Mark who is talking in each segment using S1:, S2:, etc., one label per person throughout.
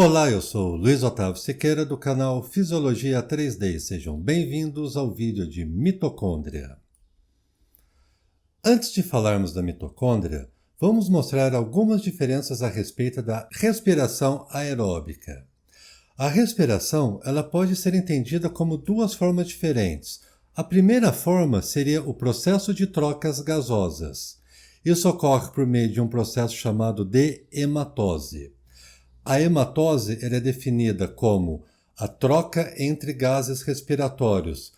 S1: Olá, eu sou Luiz Otávio Siqueira do canal Fisiologia 3D. Sejam bem-vindos ao vídeo de mitocôndria. Antes de falarmos da mitocôndria, vamos mostrar algumas diferenças a respeito da respiração aeróbica. A respiração ela pode ser entendida como duas formas diferentes. A primeira forma seria o processo de trocas gasosas. Isso ocorre por meio de um processo chamado de hematose. A hematose é definida como a troca entre gases respiratórios.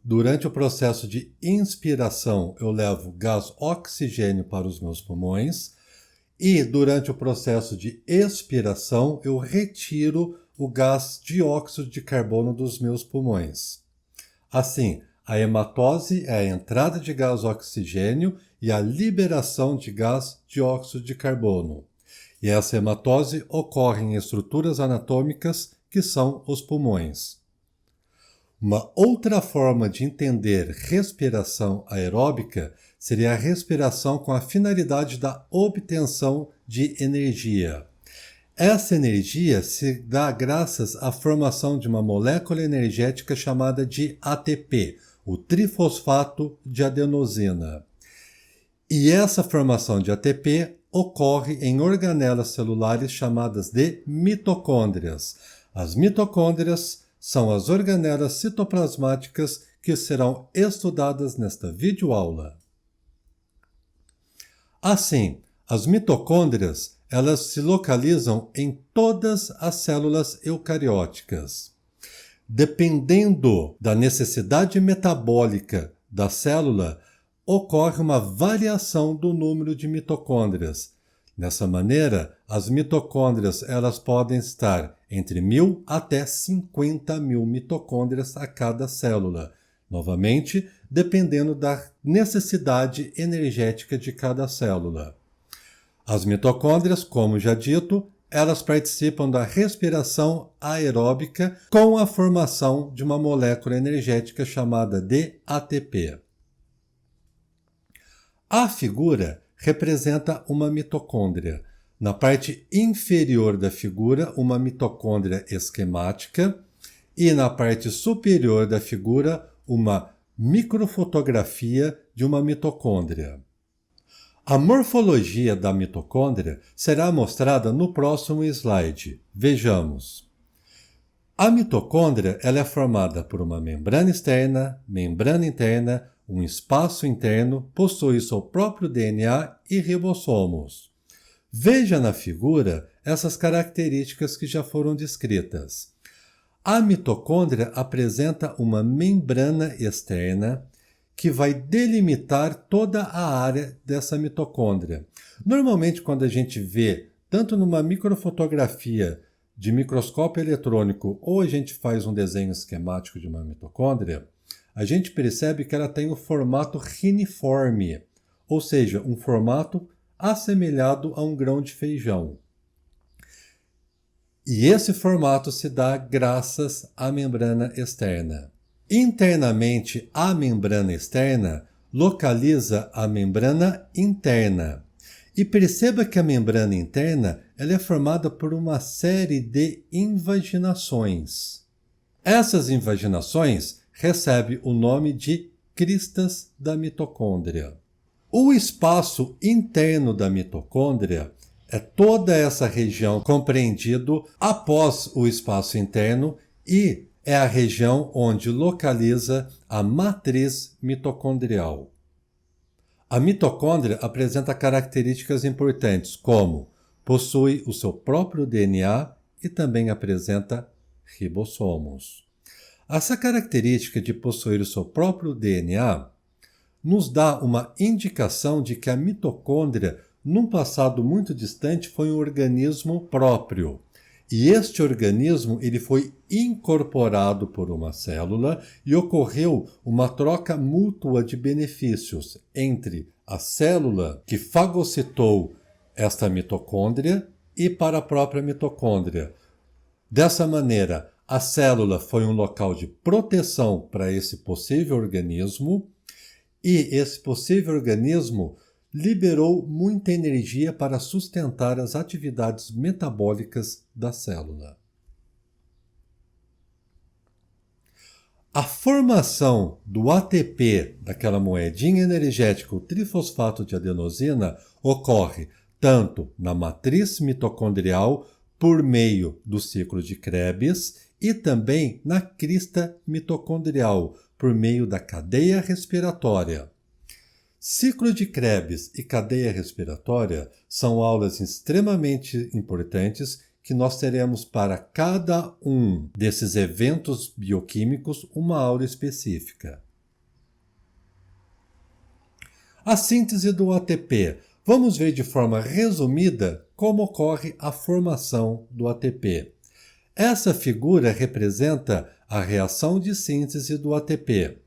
S1: Durante o processo de inspiração, eu levo gás oxigênio para os meus pulmões e durante o processo de expiração, eu retiro o gás dióxido de carbono dos meus pulmões. Assim, a hematose é a entrada de gás oxigênio e a liberação de gás dióxido de carbono. E essa hematose ocorre em estruturas anatômicas que são os pulmões. Uma outra forma de entender respiração aeróbica seria a respiração com a finalidade da obtenção de energia. Essa energia se dá graças à formação de uma molécula energética chamada de ATP, o trifosfato de adenosina. E essa formação de ATP ocorre em organelas celulares chamadas de mitocôndrias. As mitocôndrias são as organelas citoplasmáticas que serão estudadas nesta videoaula. Assim, as mitocôndrias elas se localizam em todas as células eucarióticas. Dependendo da necessidade metabólica da célula, ocorre uma variação do número de mitocôndrias. Dessa maneira, as mitocôndrias elas podem estar entre 1.000 até 50.000 mitocôndrias a cada célula, novamente, dependendo da necessidade energética de cada célula. As mitocôndrias, como já dito, elas participam da respiração aeróbica com a formação de uma molécula energética chamada de ATP. A figura representa uma mitocôndria. Na parte inferior da figura, uma mitocôndria esquemática e na parte superior da figura, uma microfotografia de uma mitocôndria. A morfologia da mitocôndria será mostrada no próximo slide. Vejamos. A mitocôndria ela é formada por uma membrana externa, membrana interna, um espaço interno, possui seu próprio DNA e ribossomos. Veja na figura essas características que já foram descritas. A mitocôndria apresenta uma membrana externa que vai delimitar toda a área dessa mitocôndria. Normalmente, quando a gente vê, tanto numa microfotografia de microscópio eletrônico ou a gente faz um desenho esquemático de uma mitocôndria, a gente percebe que ela tem um formato reniforme, ou seja, um formato assemelhado a um grão de feijão. E esse formato se dá graças à membrana externa. Internamente, a membrana externa localiza a membrana interna. E perceba que a membrana interna ela é formada por uma série de invaginações. Essas invaginações recebe o nome de cristas da mitocôndria. O espaço interno da mitocôndria é toda essa região compreendido após o espaço interno e é a região onde localiza a matriz mitocondrial. A mitocôndria apresenta características importantes como possui o seu próprio DNA e também apresenta ribossomos. Essa característica de possuir o seu próprio DNA nos dá uma indicação de que a mitocôndria, num passado muito distante, foi um organismo próprio. E este organismo ele foi incorporado por uma célula e ocorreu uma troca mútua de benefícios entre a célula que fagocitou esta mitocôndria e para a própria mitocôndria. Dessa maneira, a célula foi um local de proteção para esse possível organismo e esse possível organismo liberou muita energia para sustentar as atividades metabólicas da célula. A formação do ATP, daquela moedinha energética, o trifosfato de adenosina, ocorre tanto na matriz mitocondrial por meio do ciclo de Krebs e também na crista mitocondrial por meio da cadeia respiratória. Ciclo de Krebs e cadeia respiratória são aulas extremamente importantes que nós teremos para cada um desses eventos bioquímicos uma aula específica. A síntese do ATP. Vamos ver de forma resumida como ocorre a formação do ATP. Essa figura representa a reação de síntese do ATP.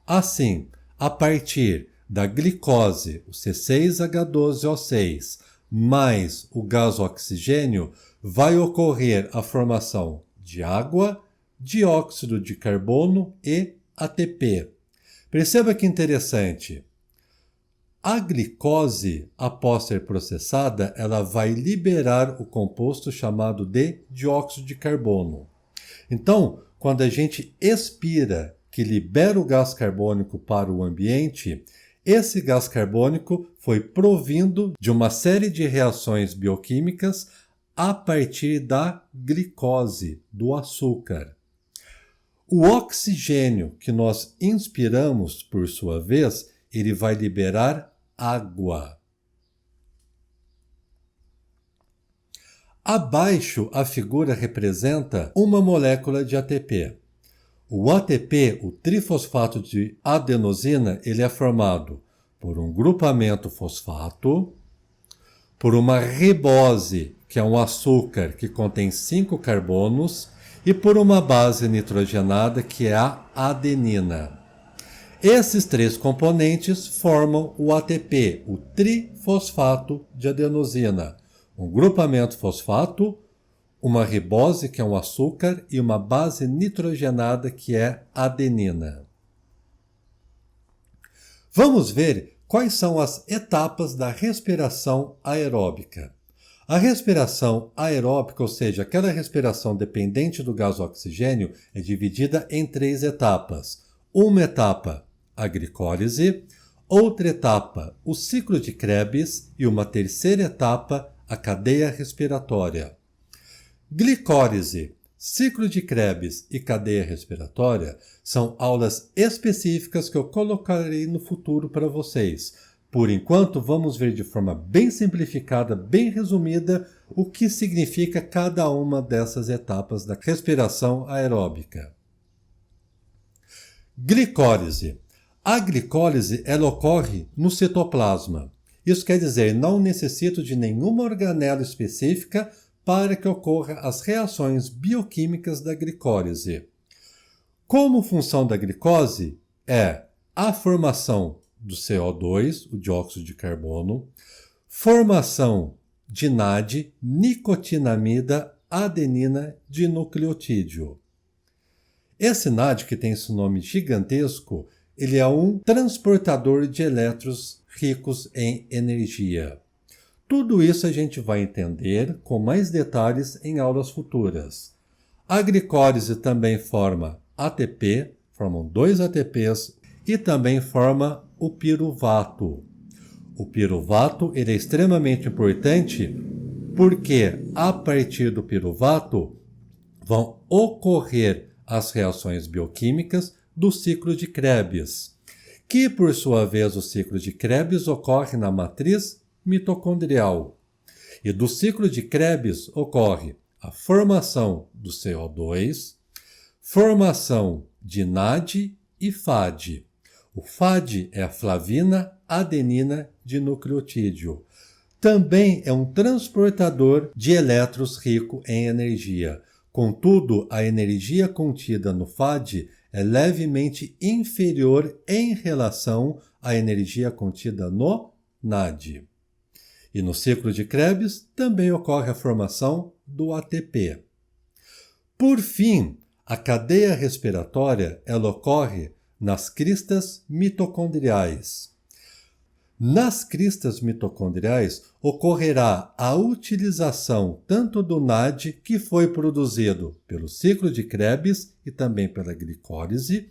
S1: Assim, a partir da glicose, o C6H12O6, mais o gás oxigênio, vai ocorrer a formação de água, dióxido de carbono e ATP. Perceba que interessante. A glicose, após ser processada, ela vai liberar o composto chamado de dióxido de carbono. Então, quando a gente expira, que libera o gás carbônico para o ambiente, esse gás carbônico foi provindo de uma série de reações bioquímicas a partir da glicose, do açúcar. O oxigênio que nós inspiramos, por sua vez, ele vai liberar água. Abaixo, a figura representa uma molécula de ATP. O ATP, o trifosfato de adenosina, ele é formado por um grupamento fosfato, por uma ribose, que é um açúcar que contém 5 carbonos, e por uma base nitrogenada, que é a adenina. Esses 3 componentes formam o ATP, o trifosfato de adenosina. Um grupamento fosfato, uma ribose, que é um açúcar, e uma base nitrogenada, que é adenina. Vamos ver quais são as etapas da respiração aeróbica. A respiração aeróbica, ou seja, aquela respiração dependente do gás oxigênio, é dividida em 3 etapas. Uma etapa, a glicólise, outra etapa, o ciclo de Krebs e uma terceira etapa, a cadeia respiratória. Glicólise, ciclo de Krebs e cadeia respiratória são aulas específicas que eu colocarei no futuro para vocês. Por enquanto, vamos ver de forma bem simplificada, bem resumida, o que significa cada uma dessas etapas da respiração aeróbica. Glicólise. A glicólise ela ocorre no citoplasma. Isso quer dizer, não necessito de nenhuma organela específica para que ocorra as reações bioquímicas da glicólise. Como função da glicose é a formação do CO2, o dióxido de carbono, formação de NAD, nicotinamida, adenina, dinucleotídeo. Esse NAD, que tem esse nome gigantesco, ele é um transportador de elétrons ricos em energia. Tudo isso a gente vai entender com mais detalhes em aulas futuras. A glicólise também forma ATP, formam 2 ATPs, e também forma o piruvato. O piruvato ele é extremamente importante porque, a partir do piruvato, vão ocorrer as reações bioquímicas do ciclo de Krebs, que, por sua vez, o ciclo de Krebs ocorre na matriz mitocondrial. E do ciclo de Krebs ocorre a formação do CO2, formação de NAD e FAD. O FAD é a flavina adenina dinucleotídeo. Também é um transportador de elétrons rico em energia. Contudo, a energia contida no FAD é levemente inferior em relação à energia contida no NAD. E no ciclo de Krebs também ocorre a formação do ATP. Por fim, a cadeia respiratória ela ocorre nas cristas mitocondriais. Nas cristas mitocondriais ocorrerá a utilização tanto do NAD, que foi produzido pelo ciclo de Krebs e também pela glicólise,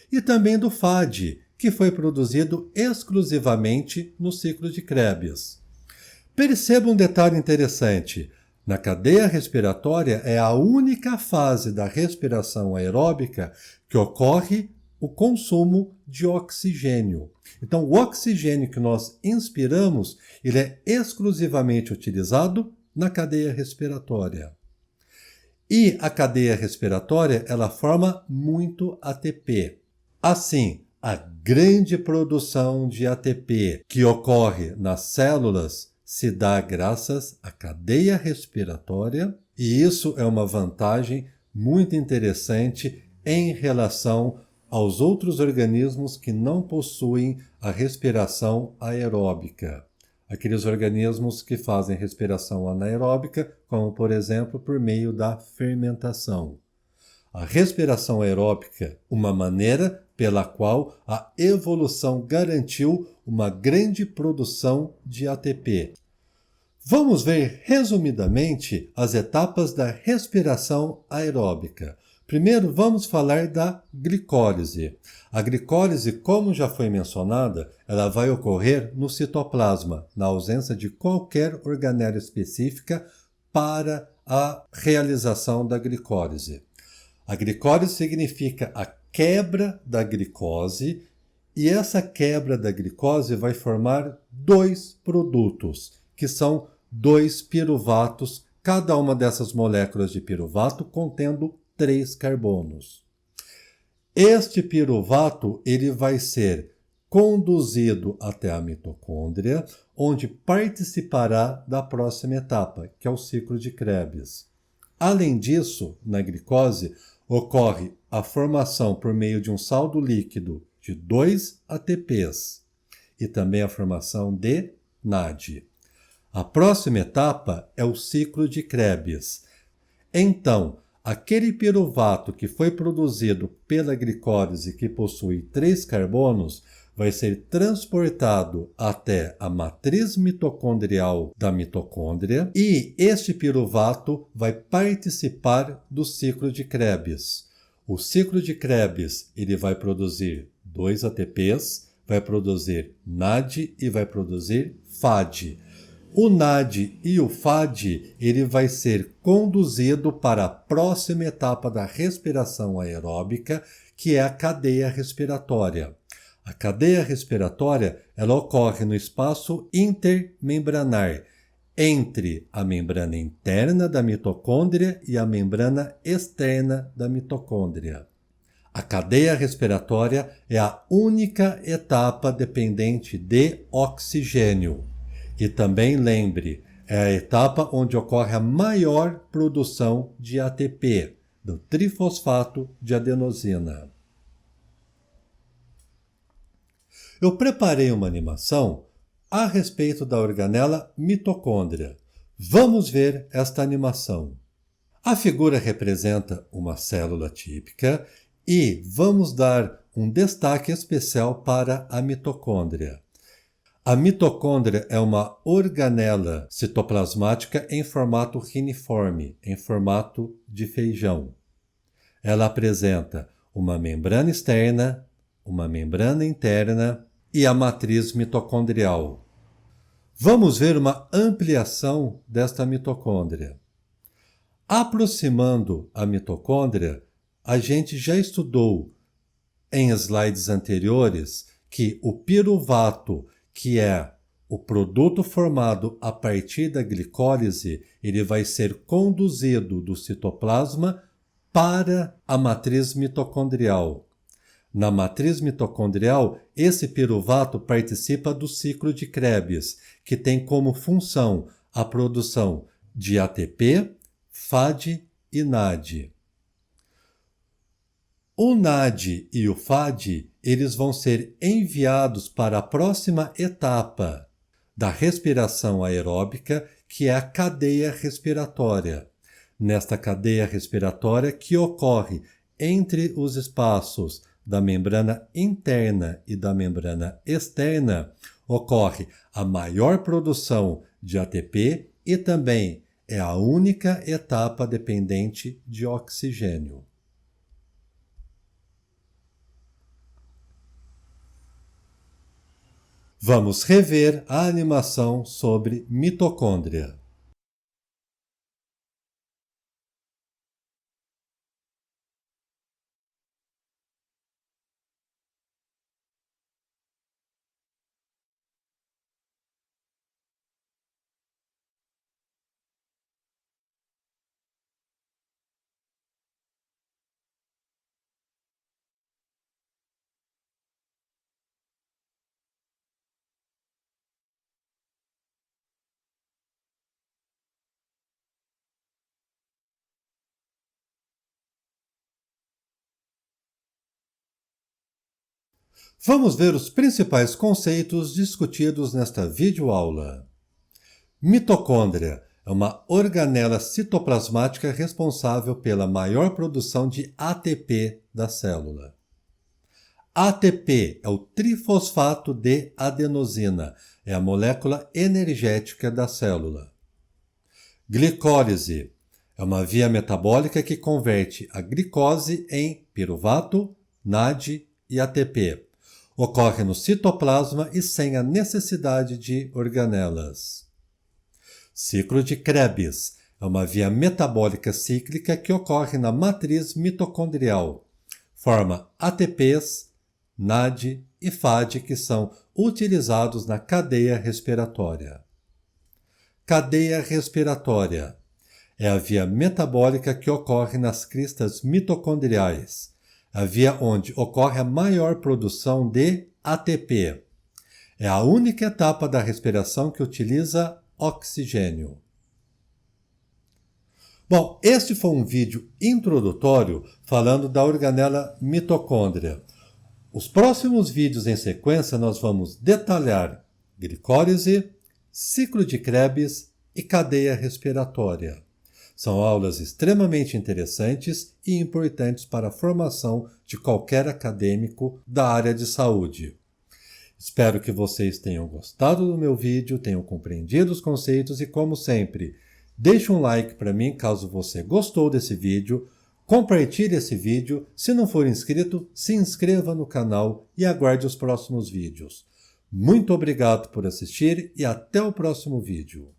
S1: e também do FAD, que foi produzido exclusivamente no ciclo de Krebs. Perceba um detalhe interessante. Na cadeia respiratória é a única fase da respiração aeróbica que ocorre o consumo de oxigênio. Então, o oxigênio que nós inspiramos, ele é exclusivamente utilizado na cadeia respiratória. E a cadeia respiratória, ela forma muito ATP. Assim, a grande produção de ATP que ocorre nas células se dá graças à cadeia respiratória, e isso é uma vantagem muito interessante em relação aos outros organismos que não possuem a respiração aeróbica. Aqueles organismos que fazem respiração anaeróbica, como por exemplo por meio da fermentação. A respiração aeróbica, uma maneira pela qual a evolução garantiu uma grande produção de ATP. Vamos ver resumidamente as etapas da respiração aeróbica. Primeiro, vamos falar da glicólise. A glicólise, como já foi mencionada, ela vai ocorrer no citoplasma, na ausência de qualquer organela específica para a realização da glicólise. A glicólise significa a quebra da glicose, e essa quebra da glicose vai formar dois produtos, que são 2 piruvatos, cada uma dessas moléculas de piruvato contendo 3 carbonos. Este piruvato ele vai ser conduzido até a mitocôndria, onde participará da próxima etapa, que é o ciclo de Krebs. Além disso, na glicose, ocorre a formação por meio de um saldo líquido de 2 ATPs e também a formação de NAD. A próxima etapa é o ciclo de Krebs. Então, aquele piruvato que foi produzido pela glicólise, que possui 3 carbonos, vai ser transportado até a matriz mitocondrial da mitocôndria, e este piruvato vai participar do ciclo de Krebs. O ciclo de Krebs ele vai produzir 2 ATPs, vai produzir NAD e vai produzir FAD. O NAD e o FAD ele vai ser conduzido para a próxima etapa da respiração aeróbica, que é a cadeia respiratória. A cadeia respiratória ela ocorre no espaço intermembranar, entre a membrana interna da mitocôndria e a membrana externa da mitocôndria. A cadeia respiratória é a única etapa dependente de oxigênio. E também lembre, é a etapa onde ocorre a maior produção de ATP, do trifosfato de adenosina. Eu preparei uma animação a respeito da organela mitocôndria. Vamos ver esta animação. A figura representa uma célula típica e vamos dar um destaque especial para a mitocôndria. A mitocôndria é uma organela citoplasmática em formato reniforme, em formato de feijão. Ela apresenta uma membrana externa, uma membrana interna e a matriz mitocondrial. Vamos ver uma ampliação desta mitocôndria. Aproximando a mitocôndria, a gente já estudou em slides anteriores que o piruvato, que é o produto formado a partir da glicólise, ele vai ser conduzido do citoplasma para a matriz mitocondrial. Na matriz mitocondrial, esse piruvato participa do ciclo de Krebs, que tem como função a produção de ATP, FAD e NAD. O NAD e o FAD, eles vão ser enviados para a próxima etapa da respiração aeróbica, que é a cadeia respiratória. Nesta cadeia respiratória que ocorre entre os espaços da membrana interna e da membrana externa, ocorre a maior produção de ATP e também é a única etapa dependente de oxigênio. Vamos rever a animação sobre mitocôndria. Vamos ver os principais conceitos discutidos nesta videoaula. Mitocôndria é uma organela citoplasmática responsável pela maior produção de ATP da célula. ATP é o trifosfato de adenosina, é a molécula energética da célula. Glicólise é uma via metabólica que converte a glicose em piruvato, NAD e ATP. Ocorre no citoplasma e sem a necessidade de organelas. Ciclo de Krebs é uma via metabólica cíclica que ocorre na matriz mitocondrial. Forma ATPs, NAD e FAD que são utilizados na cadeia respiratória. Cadeia respiratória é a via metabólica que ocorre nas cristas mitocondriais, a via onde ocorre a maior produção de ATP. É a única etapa da respiração que utiliza oxigênio. Bom, este foi um vídeo introdutório falando da organela mitocôndria. Os próximos vídeos em sequência nós vamos detalhar glicólise, ciclo de Krebs e cadeia respiratória. São aulas extremamente interessantes e importantes para a formação de qualquer acadêmico da área de saúde. Espero que vocês tenham gostado do meu vídeo, tenham compreendido os conceitos e, como sempre, deixe um like para mim caso você gostou desse vídeo, compartilhe esse vídeo, se não for inscrito, se inscreva no canal e aguarde os próximos vídeos. Muito obrigado por assistir e até o próximo vídeo.